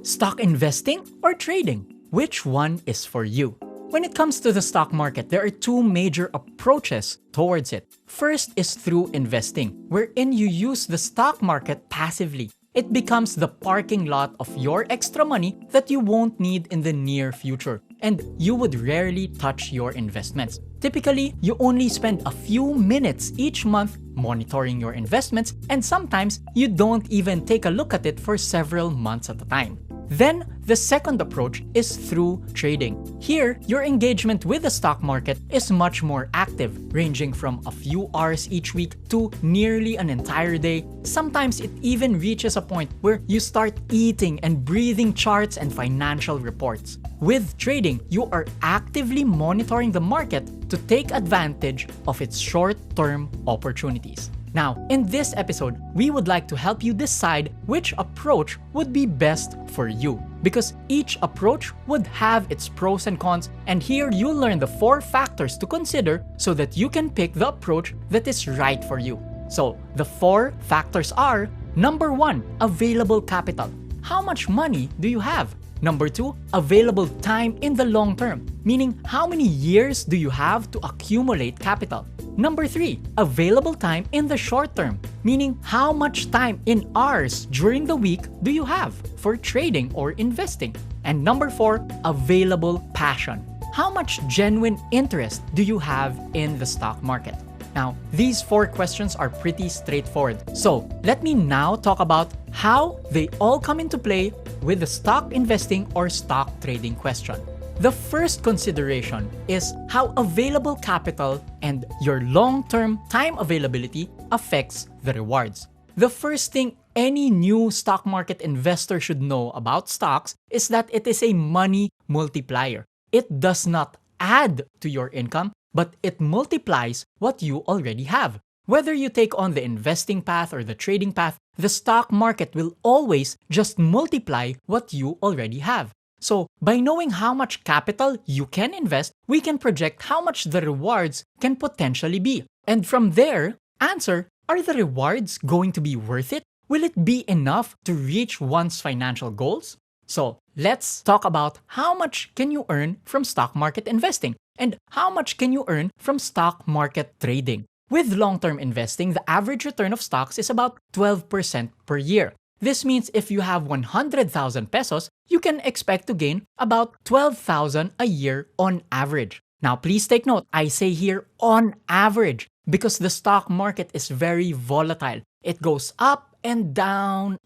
Stock investing or trading? Which one is for you? When it comes to the stock market, there are two major approaches towards it. First is through investing, wherein you use the stock market passively. It becomes the parking lot of your extra money that you won't need in the near future, and you would rarely touch your investments. Typically, you only spend a few minutes each month monitoring your investments, and sometimes you don't even take a look at it for several months at a time. Then, the second approach is through trading. Here, your engagement with the stock market is much more active, ranging from a few hours each week to nearly an entire day. Sometimes it even reaches a point where you start eating and breathing charts and financial reports. With trading, you are actively monitoring the market to take advantage of its short-term opportunities. Now, in this episode, we would like to help you decide which approach would be best for you, because each approach would have its pros and cons, and here you'll learn the 4 factors to consider so that you can pick the approach that is right for you. So, the 4 factors are: number 1, available capital. How much money do you have? Number 2, available time in the long term, meaning how many years do you have to accumulate capital? Number 3, available time in the short term, meaning how much time in hours during the week do you have for trading or investing? And number 4, available passion. How much genuine interest do you have in the stock market? Now, these 4 questions are pretty straightforward. So, let me now talk about how they all come into play with the stock investing or stock trading question. The first consideration is how available capital and your long-term time availability affects the rewards. The first thing any new stock market investor should know about stocks is that it is a money multiplier. It does not add to your income, but it multiplies what you already have. Whether you take on the investing path or the trading path, the stock market will always just multiply what you already have. So, by knowing how much capital you can invest, we can project how much the rewards can potentially be. And from there, answer, are the rewards going to be worth it? Will it be enough to reach one's financial goals? So, let's talk about how much can you earn from stock market investing and how much can you earn from stock market trading. With long-term investing, the average return of stocks is about 12% per year. This means if you have 100,000 pesos, you can expect to gain about 12,000 a year on average. Now, please take note, I say here on average because the stock market is very volatile. It goes up and down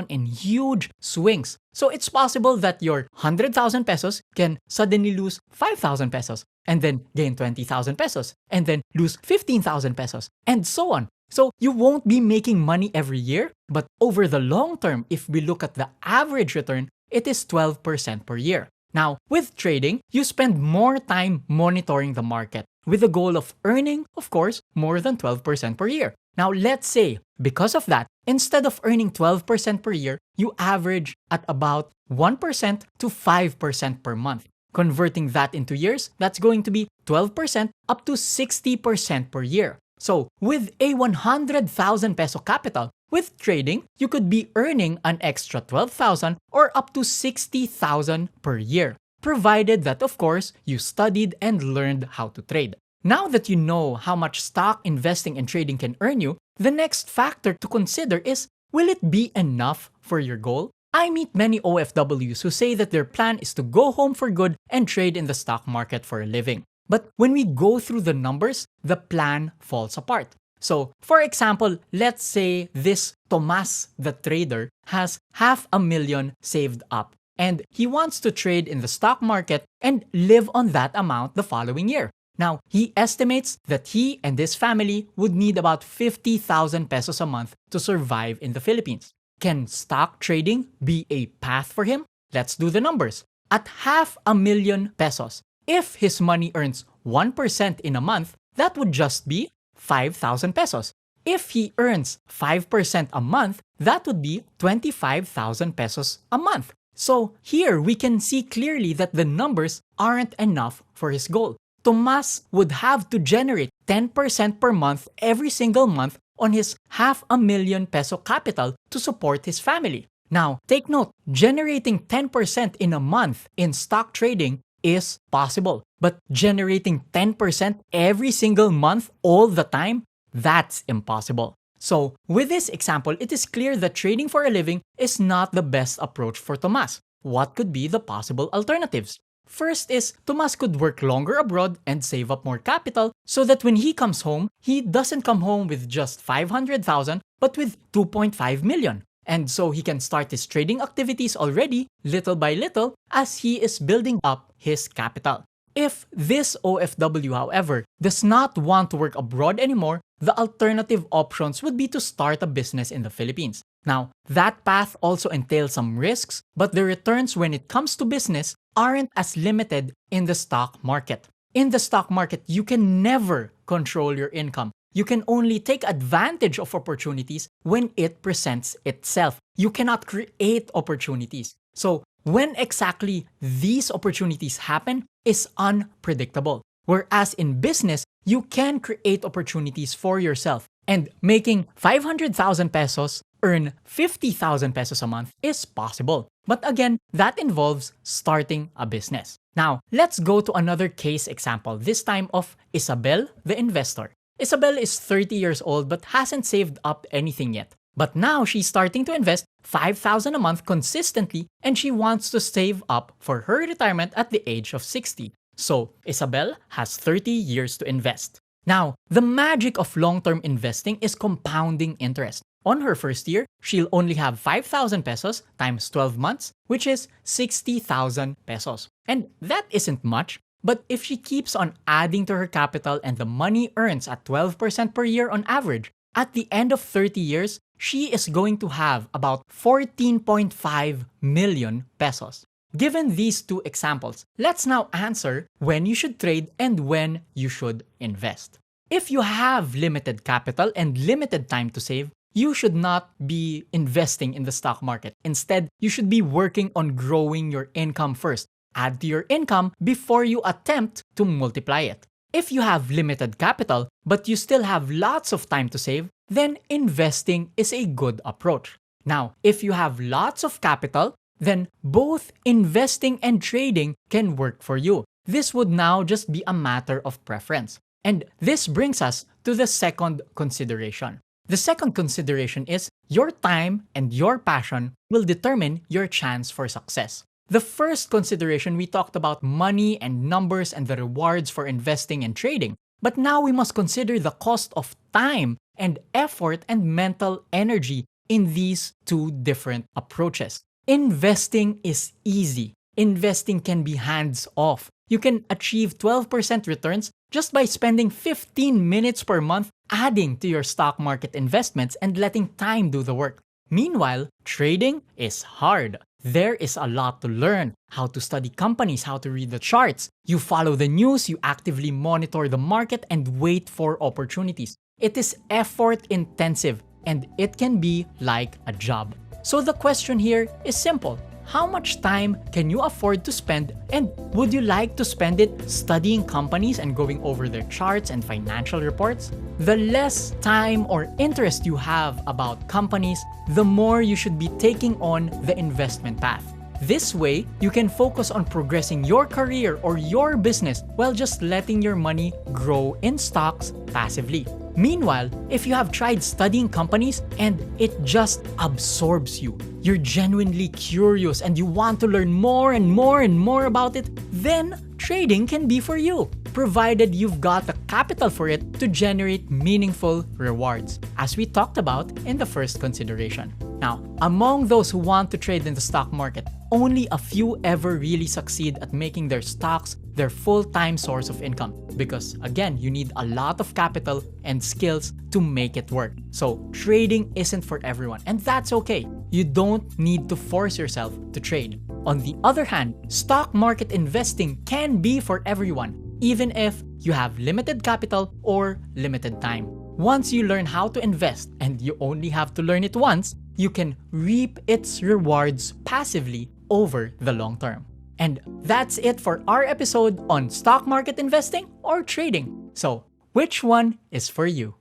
in huge swings. So it's possible that your 100,000 pesos can suddenly lose 5,000 pesos and then gain 20,000 pesos and then lose 15,000 pesos and so on. So you won't be making money every year, but over the long term, if we look at the average return, it is 12% per year. Now, with trading, you spend more time monitoring the market with the goal of earning, of course, more than 12% per year. Now, let's say, because of that, instead of earning 12% per year, you average at about 1% to 5% per month. Converting that into years, that's going to be 12% up to 60% per year. So, with a 100,000 peso capital, with trading, you could be earning an extra 12,000 or up to 60,000 per year, provided that, of course, you studied and learned how to trade. Now that you know how much stock investing and trading can earn you, the next factor to consider is, will it be enough for your goal? I meet many OFWs who say that their plan is to go home for good and trade in the stock market for a living. But when we go through the numbers, the plan falls apart. So, for example, let's say this Tomas, the trader, has 500,000 saved up and he wants to trade in the stock market and live on that amount the following year. Now, he estimates that he and his family would need about 50,000 pesos a month to survive in the Philippines. Can stock trading be a path for him? Let's do the numbers. At 500,000 pesos, if his money earns 1% in a month, that would just be 5,000 pesos. If he earns 5% a month, that would be 25,000 pesos a month. So here we can see clearly that the numbers aren't enough for his goal. Tomas would have to generate 10% per month every single month on his 500,000 peso capital to support his family. Now, take note, generating 10% in a month in stock trading is possible. But generating 10% every single month all the time, that's impossible. So, with this example, it is clear that trading for a living is not the best approach for Tomas. What could be the possible alternatives? First is, Tomas could work longer abroad and save up more capital so that when he comes home, he doesn't come home with just 500,000 but with 2.5 million. And so he can start his trading activities already, little by little, as he is building up his capital. If this OFW, however, does not want to work abroad anymore, the alternative options would be to start a business in the Philippines. Now, that path also entails some risks, but the returns when it comes to business aren't as limited in the stock market. In the stock market, you can never control your income. You can only take advantage of opportunities when it presents itself. You cannot create opportunities. So, when exactly these opportunities happen is unpredictable. Whereas in business, you can create opportunities for yourself. And making 500,000 pesos earn 50,000 pesos a month is possible. But again, that involves starting a business. Now, let's go to another case example, this time of Isabel, the investor. Isabel is 30 years old but hasn't saved up anything yet. But now she's starting to invest 5,000 a month consistently and she wants to save up for her retirement at the age of 60. So, Isabel has 30 years to invest. Now, the magic of long-term investing is compounding interest. On her first year, she'll only have 5,000 pesos times 12 months, which is 60,000 pesos. And that isn't much, but if she keeps on adding to her capital and the money earns at 12% per year on average, at the end of 30 years, she is going to have about 14.5 million pesos. Given these two examples, let's now answer when you should trade and when you should invest. If you have limited capital and limited time to save, you should not be investing in the stock market. Instead, you should be working on growing your income first. Add to your income before you attempt to multiply it. If you have limited capital, but you still have lots of time to save, then investing is a good approach. Now, if you have lots of capital, then both investing and trading can work for you. This would now just be a matter of preference. And this brings us to the second consideration. The second consideration is your time and your passion will determine your chance for success. The first consideration, we talked about money and numbers and the rewards for investing and trading. But now we must consider the cost of time and effort and mental energy in these two different approaches. Investing is easy. Investing can be hands-off. You can achieve 12% returns just by spending 15 minutes per month adding to your stock market investments and letting time do the work. Meanwhile, trading is hard. There is a lot to learn, how to study companies, how to read the charts. You follow the news, you actively monitor the market and wait for opportunities. It is effort intensive and it can be like a job. So the question here is simple. How much time can you afford to spend, and would you like to spend it studying companies and going over their charts and financial reports? The less time or interest you have about companies, the more you should be taking on the investment path. This way, you can focus on progressing your career or your business while just letting your money grow in stocks passively. Meanwhile, if you have tried studying companies and it just absorbs you, you're genuinely curious and you want to learn more and more and more about it, then trading can be for you, provided you've got the capital for it to generate meaningful rewards, as we talked about in the first consideration. Now, among those who want to trade in the stock market, only a few ever really succeed at making their stocks their full-time source of income because, again, you need a lot of capital and skills to make it work. So, trading isn't for everyone, and that's okay. You don't need to force yourself to trade. On the other hand, stock market investing can be for everyone, even if you have limited capital or limited time. Once you learn how to invest, and you only have to learn it once, you can reap its rewards passively over the long term. And that's it for our episode on stock market investing or trading. So, which one is for you?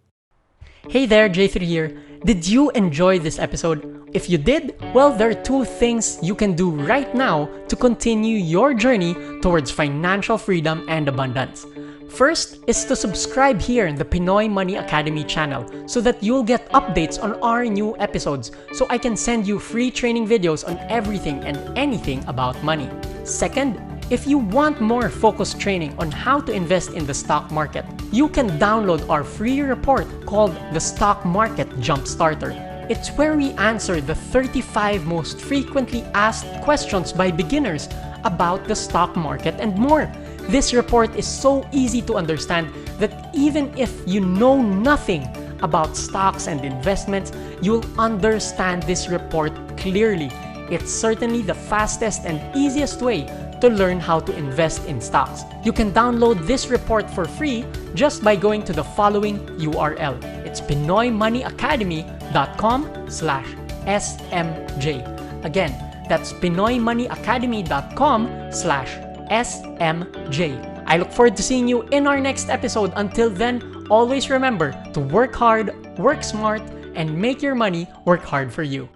Hey there, J3 here. Did you enjoy this episode? If you did, well, there are two things you can do right now to continue your journey towards financial freedom and abundance. First is to subscribe here in the Pinoy Money Academy channel so that you'll get updates on our new episodes, so I can send you free training videos on everything and anything about money. Second, if you want more focused training on how to invest in the stock market, you can download our free report called the Stock Market Jumpstarter. It's where we answer the 35 most frequently asked questions by beginners about the stock market and more. This report is so easy to understand that even if you know nothing about stocks and investments, you'll understand this report clearly. It's certainly the fastest and easiest way to learn how to invest in stocks. You can download this report for free just by going to the following URL. It's pinoymoneyacademy.com/smj. Again, that's pinoymoneyacademy.com/smj. I look forward to seeing you in our next episode. Until then, always remember to work hard, work smart, and make your money work hard for you.